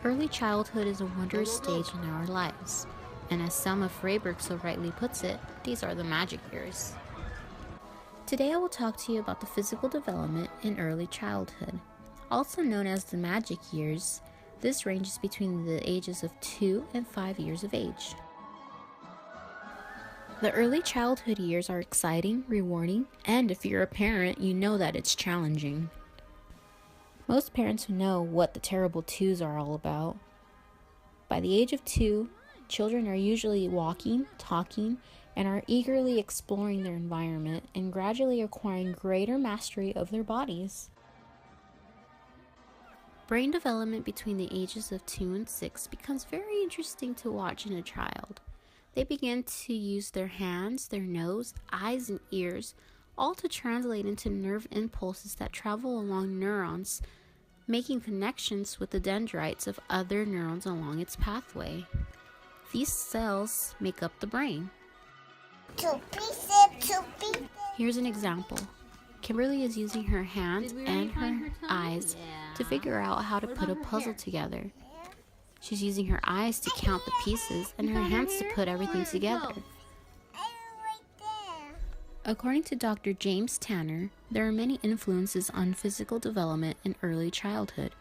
Early childhood is a wondrous stage in our lives, and as Selma Freyberg so rightly puts it, these are the magic years. Today I will talk to you about the physical development in early childhood. Also known as the magic years, this ranges between the ages of 2 and 5 years of age. The early childhood years are exciting, rewarding, and if you're a parent, you know that it's challenging. Most parents know what the terrible twos are all about. By the age of 2, children are usually walking, talking, and are eagerly exploring their environment and gradually acquiring greater mastery of their bodies. Brain development between the ages of 2 and 6 becomes very interesting to watch in a child. They begin to use their hands, their nose, eyes, and ears, all to translate into nerve impulses that travel along neurons, making connections with the dendrites of other neurons along its pathway. These cells make up the brain. Here's an example. Kimberly is using her hands and her eyes to figure out how to put a puzzle together. She's using her eyes to count the pieces and her hands to put everything together. According to Dr. James Tanner, there are many influences on physical development in early childhood.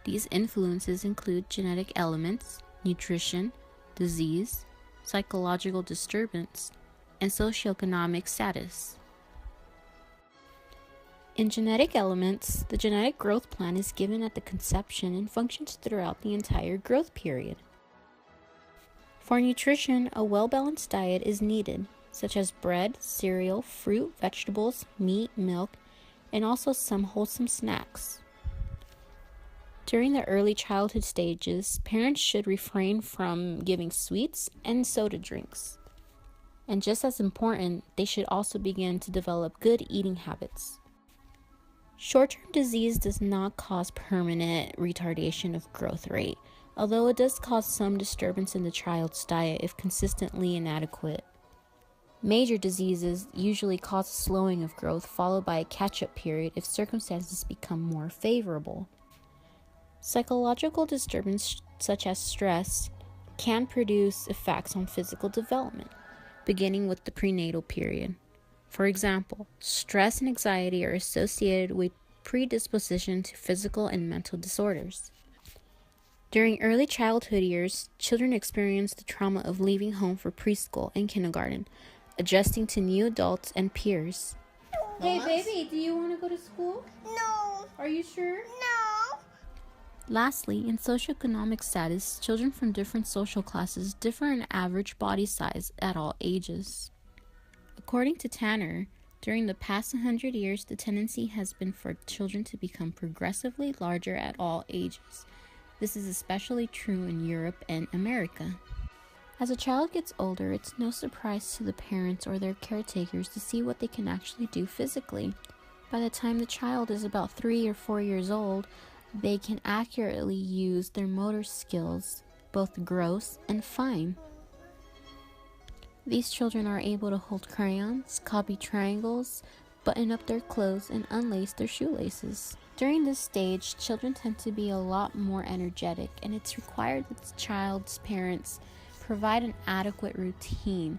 These influences include genetic elements, nutrition, disease, psychological disturbance, and socioeconomic status. In genetic elements, the genetic growth plan is given at the conception and functions throughout the entire growth period. For nutrition, a well-balanced diet is needed, such as bread, cereal, fruit, vegetables, meat, milk, and also some wholesome snacks. During the early childhood stages, parents should refrain from giving sweets and soda drinks. And just as important, they should also begin to develop good eating habits. Short-term disease does not cause permanent retardation of growth rate, although it does cause some disturbance in the child's diet if consistently inadequate. Major diseases usually cause a slowing of growth followed by a catch-up period if circumstances become more favorable. Psychological disturbance such as stress can produce effects on physical development, beginning with the prenatal period. For example, stress and anxiety are associated with predisposition to physical and mental disorders. During early childhood years, children experience the trauma of leaving home for preschool and kindergarten, adjusting to new adults and peers. Hey baby, do you want to go to school? No. Are you sure? No. Lastly, in socioeconomic status, children from different social classes differ in average body size at all ages. According to Tanner, during the past 100 years, the tendency has been for children to become progressively larger at all ages. This is especially true in Europe and America. As a child gets older, it's no surprise to the parents or their caretakers to see what they can actually do physically. By the time the child is about 3 or 4 years old, they can accurately use their motor skills, both gross and fine. These children are able to hold crayons, copy triangles, button up their clothes, and unlace their shoelaces. During this stage, children tend to be a lot more energetic, and it's required that the child's parents provide an adequate routine.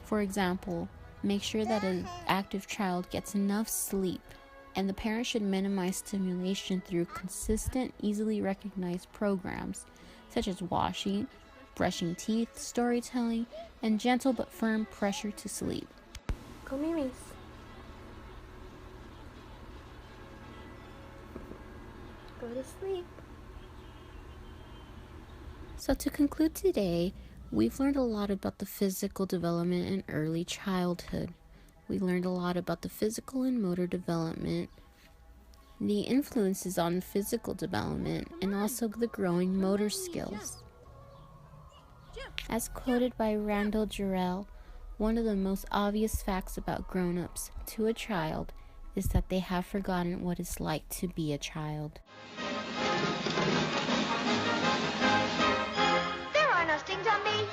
For example, make sure that an active child gets enough sleep, and the parent should minimize stimulation through consistent, easily recognized programs, such as washing, brushing teeth, storytelling, and gentle but firm pressure to sleep. Go Mimis. Go to sleep. So to conclude today, we've learned a lot about the physical development in early childhood. We learned a lot about the physical and motor development, the influences on physical development, and also the growing motor skills. As quoted by Randall Jarrell, one of the most obvious facts about grown-ups to a child is that they have forgotten what it's like to be a child. There are no stings on me.